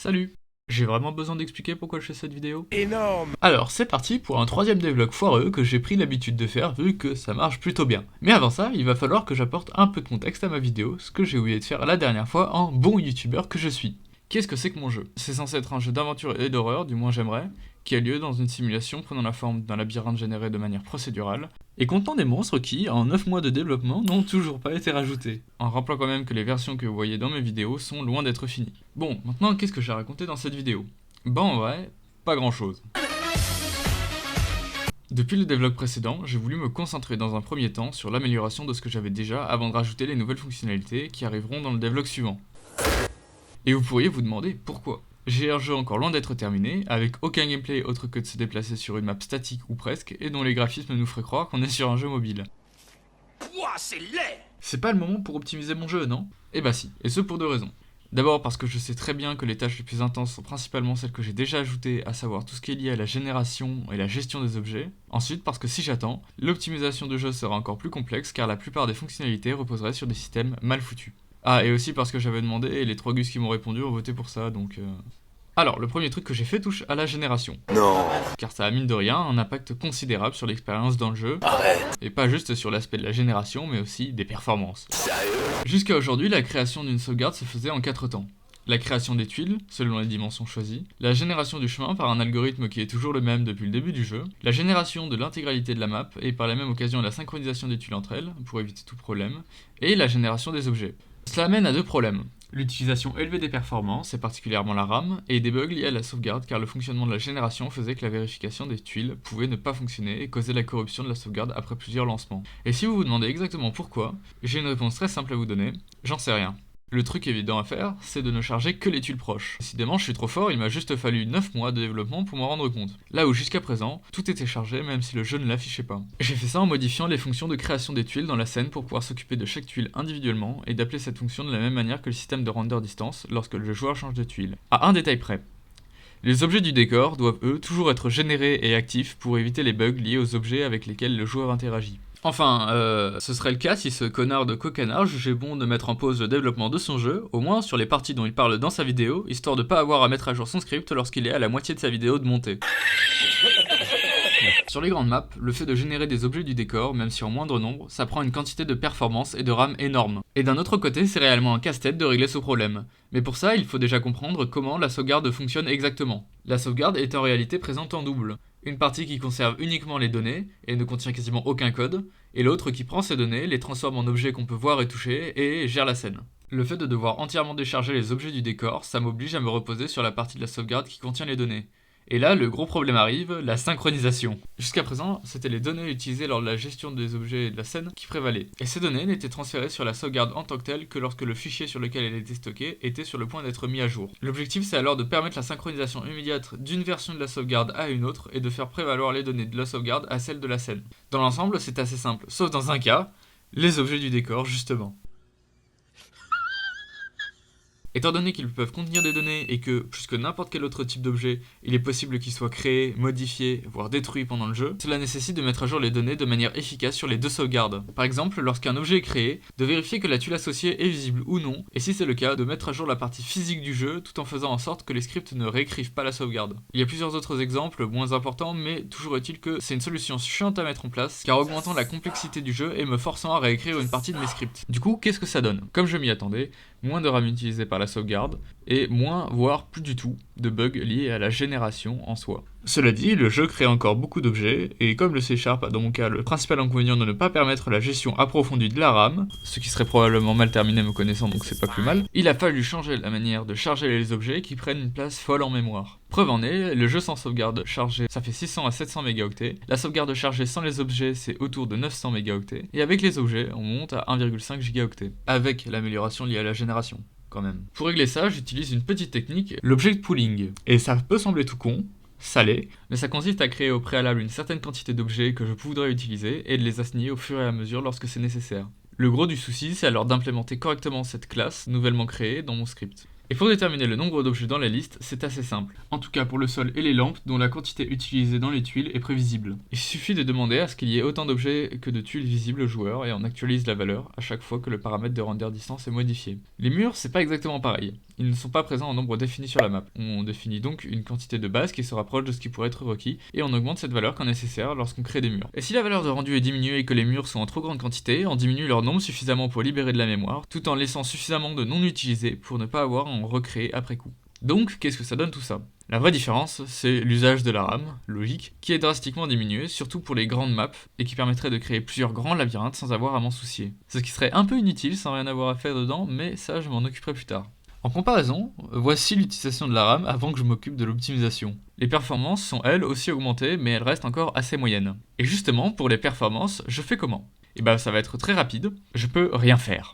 Salut! J'ai vraiment besoin d'expliquer pourquoi je fais cette vidéo? Énorme. Alors, c'est parti pour un troisième devlog foireux que j'ai pris l'habitude de faire vu que ça marche plutôt bien. Mais avant ça, il va falloir que j'apporte un peu de contexte à ma vidéo, ce que j'ai oublié de faire la dernière fois en bon youtubeur que je suis. Qu'est-ce que c'est que mon jeu? C'est censé être un jeu d'aventure et d'horreur, du moins j'aimerais, qui a lieu dans une simulation prenant la forme d'un labyrinthe généré de manière procédurale, et contenant des monstres qui, en 9 mois de développement, n'ont toujours pas été rajoutés, en rappelant quand même que les versions que vous voyez dans mes vidéos sont loin d'être finies. Bon, maintenant qu'est-ce que j'ai raconté dans cette vidéo? Bah en vrai, pas grand chose. Depuis le devlog précédent, j'ai voulu me concentrer dans un premier temps sur l'amélioration de ce que j'avais déjà avant de rajouter les nouvelles fonctionnalités qui arriveront dans le devlog suivant. Et vous pourriez vous demander pourquoi. J'ai un jeu encore loin d'être terminé, avec aucun gameplay autre que de se déplacer sur une map statique ou presque, et dont les graphismes nous feraient croire qu'on est sur un jeu mobile. Ouah, c'est laid. C'est pas le moment pour optimiser mon jeu, non? Eh bah si, et ce pour deux raisons. D'abord parce que je sais très bien que les tâches les plus intenses sont principalement celles que j'ai déjà ajoutées, à savoir tout ce qui est lié à la génération et la gestion des objets. Ensuite parce que si j'attends, l'optimisation de jeu sera encore plus complexe car la plupart des fonctionnalités reposeraient sur des systèmes mal foutus. Ah, et aussi parce que j'avais demandé et les 3 gus qui m'ont répondu ont voté pour ça, donc Alors, le premier truc que j'ai fait touche à la génération. Non. Car ça a mine de rien un impact considérable sur l'expérience dans le jeu, Arrête. et pas juste sur l'aspect de la génération, mais aussi des performances. Sérieux? Jusqu'à aujourd'hui, la création d'une sauvegarde se faisait en 4 temps. La création des tuiles, selon les dimensions choisies, la génération du chemin par un algorithme qui est toujours le même depuis le début du jeu, la génération de l'intégralité de la map, et par la même occasion la synchronisation des tuiles entre elles, pour éviter tout problème, et la génération des objets. Cela amène à deux problèmes. L'utilisation élevée des performances, et particulièrement la RAM, et des bugs liés à la sauvegarde car le fonctionnement de la génération faisait que la vérification des tuiles pouvait ne pas fonctionner et causer la corruption de la sauvegarde après plusieurs lancements. Et si vous vous demandez exactement pourquoi, j'ai une réponse très simple à vous donner, j'en sais rien. Le truc évident à faire, c'est de ne charger que les tuiles proches. Décidément, je suis trop fort, il m'a juste fallu 9 mois de développement pour m'en rendre compte. Là où jusqu'à présent, tout était chargé même si le jeu ne l'affichait pas. J'ai fait ça en modifiant les fonctions de création des tuiles dans la scène pour pouvoir s'occuper de chaque tuile individuellement et d'appeler cette fonction de la même manière que le système de render distance lorsque le joueur change de tuile. À un détail près. Les objets du décor doivent eux toujours être générés et actifs pour éviter les bugs liés aux objets avec lesquels le joueur interagit. Enfin, ce serait le cas si ce connard de cocanard jugeait bon de mettre en pause le développement de son jeu, au moins sur les parties dont il parle dans sa vidéo, histoire de pas avoir à mettre à jour son script lorsqu'il est à la moitié de sa vidéo de montée. Sur les grandes maps, le fait de générer des objets du décor, même si en moindre nombre, ça prend une quantité de performance et de RAM énorme. Et d'un autre côté, c'est réellement un casse-tête de régler ce problème. Mais pour ça, il faut déjà comprendre comment la sauvegarde fonctionne exactement. La sauvegarde est en réalité présente en double. Une partie qui conserve uniquement les données, et ne contient quasiment aucun code, et l'autre qui prend ces données, les transforme en objets qu'on peut voir et toucher, et gère la scène. Le fait de devoir entièrement décharger les objets du décor, ça m'oblige à me reposer sur la partie de la sauvegarde qui contient les données. Et là, le gros problème arrive, la synchronisation. Jusqu'à présent, c'était les données utilisées lors de la gestion des objets et de la scène qui prévalaient. Et ces données n'étaient transférées sur la sauvegarde en tant que telle que lorsque le fichier sur lequel elle était stockée était sur le point d'être mis à jour. L'objectif, c'est alors de permettre la synchronisation immédiate d'une version de la sauvegarde à une autre et de faire prévaloir les données de la sauvegarde à celles de la scène. Dans l'ensemble, c'est assez simple, sauf dans un cas, les objets du décor, justement. Étant donné qu'ils peuvent contenir des données et que, plus que n'importe quel autre type d'objet, il est possible qu'ils soient créés, modifiés, voire détruits pendant le jeu, cela nécessite de mettre à jour les données de manière efficace sur les deux sauvegardes. Par exemple, lorsqu'un objet est créé, de vérifier que la tuile associée est visible ou non, et si c'est le cas, de mettre à jour la partie physique du jeu tout en faisant en sorte que les scripts ne réécrivent pas la sauvegarde. Il y a plusieurs autres exemples, moins importants, mais toujours est-il que c'est une solution chiante à mettre en place, car augmentant la complexité du jeu et me forçant à réécrire une partie de mes scripts. Du coup, qu'est-ce que ça donne? Comme je m'y attendais, moins de RAM utilisée par la sauvegarde, et moins, voire plus du tout, de bugs liés à la génération en soi. Cela dit, le jeu crée encore beaucoup d'objets, et comme le C# a dans mon cas le principal inconvénient de ne pas permettre la gestion approfondie de la RAM, ce qui serait probablement mal terminé me connaissant donc c'est pas plus mal, il a fallu changer la manière de charger les objets qui prennent une place folle en mémoire. Preuve en est, le jeu sans sauvegarde chargée ça fait 600 à 700 mégaoctets, la sauvegarde chargée sans les objets c'est autour de 900 mégaoctets, et avec les objets on monte à 1,5 gigaoctets, avec l'amélioration liée à la génération. Quand même. Pour régler ça, j'utilise une petite technique, l'object pooling. Et ça peut sembler tout con, ça l'est, mais ça consiste à créer au préalable une certaine quantité d'objets que je voudrais utiliser et de les assigner au fur et à mesure lorsque c'est nécessaire. Le gros du souci, c'est alors d'implémenter correctement cette classe nouvellement créée dans mon script. Et pour déterminer le nombre d'objets dans la liste, c'est assez simple. En tout cas pour le sol et les lampes, dont la quantité utilisée dans les tuiles est prévisible. Il suffit de demander à ce qu'il y ait autant d'objets que de tuiles visibles au joueur et on actualise la valeur à chaque fois que le paramètre de render distance est modifié. Les murs, c'est pas exactement pareil. Ils ne sont pas présents en nombre défini sur la map. On définit donc une quantité de base qui se rapproche de ce qui pourrait être requis et on augmente cette valeur quand nécessaire lorsqu'on crée des murs. Et si la valeur de rendu est diminuée et que les murs sont en trop grande quantité, on diminue leur nombre suffisamment pour libérer de la mémoire, tout en laissant suffisamment de non utilisés pour ne pas avoir à en recréer après coup. Donc, qu'est-ce que ça donne tout ça? La vraie différence, c'est l'usage de la RAM, logique, qui est drastiquement diminué, surtout pour les grandes maps, et qui permettrait de créer plusieurs grands labyrinthes sans avoir à m'en soucier. Ce qui serait un peu inutile sans rien avoir à faire dedans, mais ça je m'en occuperai plus tard. En comparaison, voici l'utilisation de la RAM avant que je m'occupe de l'optimisation. Les performances sont elles aussi augmentées, mais elles restent encore assez moyennes. Et justement, pour les performances, je fais comment? Et bah ça va être très rapide, je peux rien faire.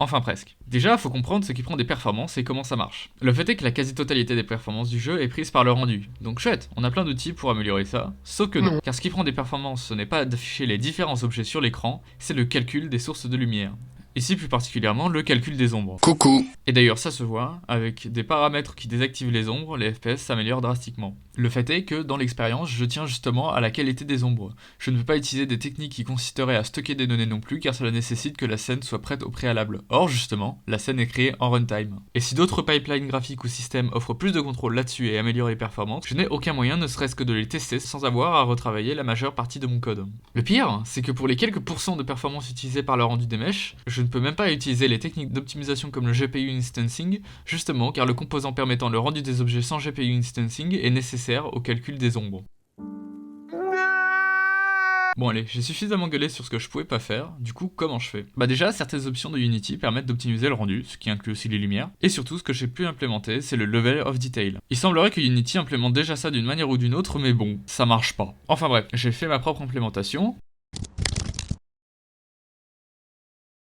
Enfin presque. Déjà, faut comprendre ce qui prend des performances et comment ça marche. Le fait est que la quasi-totalité des performances du jeu est prise par le rendu. Donc chouette, on a plein d'outils pour améliorer ça, sauf que non. Car ce qui prend des performances, ce n'est pas d'afficher les différents objets sur l'écran, c'est le calcul des sources de lumière. Ici plus particulièrement le calcul des ombres. Coucou. Et d'ailleurs ça se voit, avec des paramètres qui désactivent les ombres, les FPS s'améliorent drastiquement. Le fait est que dans l'expérience, je tiens justement à la qualité des ombres. Je ne peux pas utiliser des techniques qui consisteraient à stocker des données non plus car cela nécessite que la scène soit prête au préalable. Or justement, la scène est créée en runtime. Et si d'autres pipelines graphiques ou systèmes offrent plus de contrôle là-dessus et améliorent les performances, je n'ai aucun moyen ne serait-ce que de les tester sans avoir à retravailler la majeure partie de mon code. Le pire, c'est que pour les quelques pourcents de performances utilisées par le rendu des mèches, je ne peux même pas utiliser les techniques d'optimisation comme le GPU instancing, justement car le composant permettant le rendu des objets sans GPU instancing est nécessaire au calcul des ombres. Bon allez, j'ai suffisamment gueulé sur ce que je pouvais pas faire, du coup comment je fais? Bah déjà, certaines options de Unity permettent d'optimiser le rendu, ce qui inclut aussi les lumières, et surtout ce que j'ai pu implémenter, c'est le level of detail. Il semblerait que Unity implémente déjà ça d'une manière ou d'une autre, mais bon, ça marche pas. Enfin bref, j'ai fait ma propre implémentation.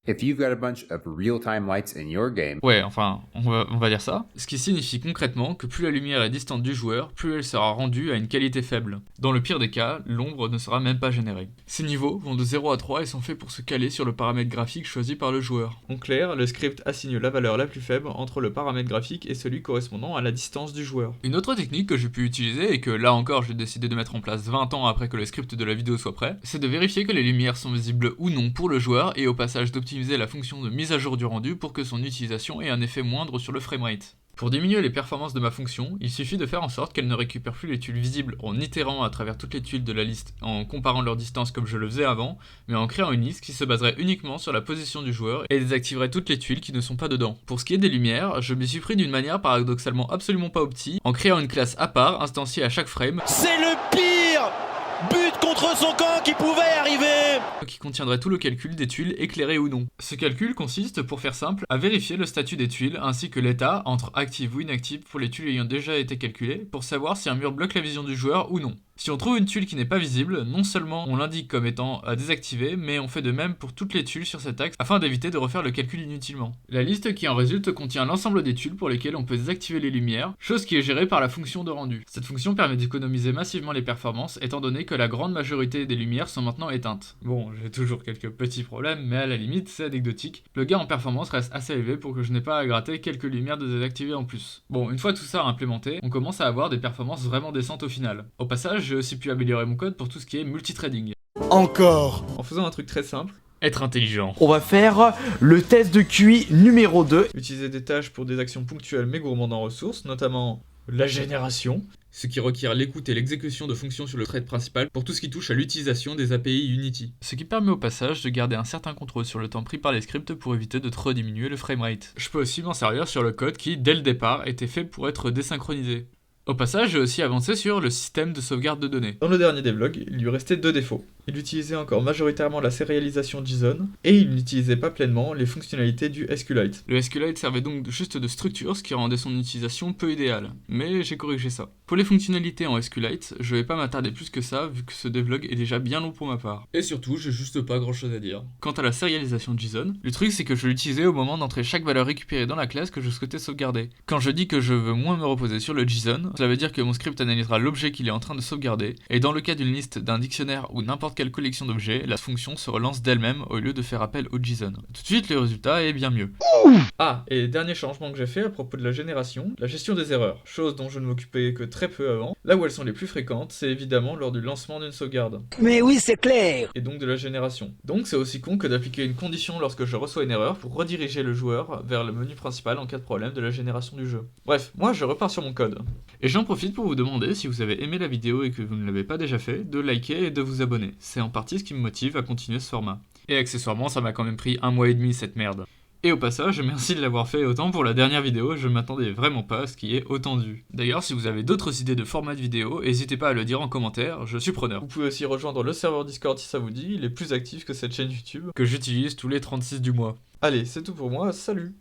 If you've got a bunch of real-time lights in your game, Ouais, enfin, on va dire ça. Ce qui signifie concrètement que plus la lumière est distante du joueur, plus elle sera rendue à une qualité faible. Dans le pire des cas, l'ombre ne sera même pas générée. Ces niveaux vont de 0 à 3 et sont faits pour se caler sur le paramètre graphique choisi par le joueur. En clair, le script assigne la valeur la plus faible entre le paramètre graphique et celui correspondant à la distance du joueur. Une autre technique que j'ai pu utiliser, et que là encore j'ai décidé de mettre en place 20 ans après que le script de la vidéo soit prêt, c'est de vérifier que les lumières sont visibles ou non pour le joueur et au passage d'optimiser la fonction de mise à jour du rendu pour que son utilisation ait un effet moindre sur le framerate. Pour diminuer les performances de ma fonction, il suffit de faire en sorte qu'elle ne récupère plus les tuiles visibles en itérant à travers toutes les tuiles de la liste en comparant leur distance comme je le faisais avant, mais en créant une liste qui se baserait uniquement sur la position du joueur et désactiverait toutes les tuiles qui ne sont pas dedans. Pour ce qui est des lumières, je m'y suis pris d'une manière paradoxalement absolument pas opti, en créant une classe à part instanciée à chaque frame. C'est le pire but contre son camp qui pouvait arriver, Qui contiendrait tout le calcul des tuiles éclairées ou non. Ce calcul consiste, pour faire simple, à vérifier le statut des tuiles ainsi que l'état entre active ou inactive pour les tuiles ayant déjà été calculées pour savoir si un mur bloque la vision du joueur ou non. Si on trouve une tuile qui n'est pas visible, non seulement on l'indique comme étant à désactiver, mais on fait de même pour toutes les tuiles sur cet axe afin d'éviter de refaire le calcul inutilement. La liste qui en résulte contient l'ensemble des tuiles pour lesquelles on peut désactiver les lumières, chose qui est gérée par la fonction de rendu. Cette fonction permet d'économiser massivement les performances étant donné que la grande majorité des lumières sont maintenant éteintes. Bon, j'ai toujours quelques petits problèmes, mais à la limite c'est anecdotique. Le gain en performance reste assez élevé pour que je n'ai pas à gratter quelques lumières de désactiver en plus. Bon, une fois tout ça implémenté, on commence à avoir des performances vraiment décentes au final. Au passage, j'ai aussi pu améliorer mon code pour tout ce qui est multithreading. encore. En faisant un truc très simple, être intelligent. On va faire le test de QI numéro 2. Utiliser des tâches pour des actions ponctuelles mais gourmandes en ressources, notamment la génération, ce qui requiert l'écoute et l'exécution de fonctions sur le thread principal pour tout ce qui touche à l'utilisation des API Unity. Ce qui permet au passage de garder un certain contrôle sur le temps pris par les scripts pour éviter de trop diminuer le framerate. Je peux aussi m'en servir sur le code qui, dès le départ, était fait pour être désynchronisé. Au passage, j'ai aussi avancé sur le système de sauvegarde de données. Dans le dernier devlog, il lui restait 2 défauts. Il utilisait encore majoritairement la sérialisation JSON, et il n'utilisait pas pleinement les fonctionnalités du SQLite. Le SQLite servait donc juste de structure, ce qui rendait son utilisation peu idéale. Mais j'ai corrigé ça. Pour les fonctionnalités en SQLite, je vais pas m'attarder plus que ça, vu que ce devlog est déjà bien long pour ma part. Et surtout, j'ai juste pas grand chose à dire. Quant à la sérialisation JSON, le truc c'est que je l'utilisais au moment d'entrer chaque valeur récupérée dans la classe que je souhaitais sauvegarder. Quand je dis que je veux moins me reposer sur le JSON, cela veut dire que mon script analysera l'objet qu'il est en train de sauvegarder, et dans le cas d'une liste, d'un dictionnaire ou n'importe quelle collection d'objets, la fonction se relance d'elle-même au lieu de faire appel au JSON. Tout de suite, le résultat est bien mieux. Ah, et dernier changement que j'ai fait à propos de la génération, la gestion des erreurs, chose dont je ne m'occupais que très peu avant. Là où elles sont les plus fréquentes, c'est évidemment lors du lancement d'une sauvegarde. Mais oui, c'est clair. Et donc de la génération. Donc c'est aussi con que d'appliquer une condition lorsque je reçois une erreur pour rediriger le joueur vers le menu principal en cas de problème de la génération du jeu. Bref, moi je repars sur mon code. Et j'en profite pour vous demander, si vous avez aimé la vidéo et que vous ne l'avez pas déjà fait, de liker et de vous abonner. C'est en partie ce qui me motive à continuer ce format. Et accessoirement, ça m'a quand même pris 1 mois et demi cette merde. Et au passage, merci de l'avoir fait autant pour la dernière vidéo, je m'attendais vraiment pas à ce qui est autant dû. D'ailleurs, si vous avez d'autres idées de format de vidéo, n'hésitez pas à le dire en commentaire, je suis preneur. Vous pouvez aussi rejoindre le serveur Discord si ça vous dit, il est plus actif que cette chaîne YouTube, que j'utilise tous les 36 du mois. Allez, c'est tout pour moi, salut!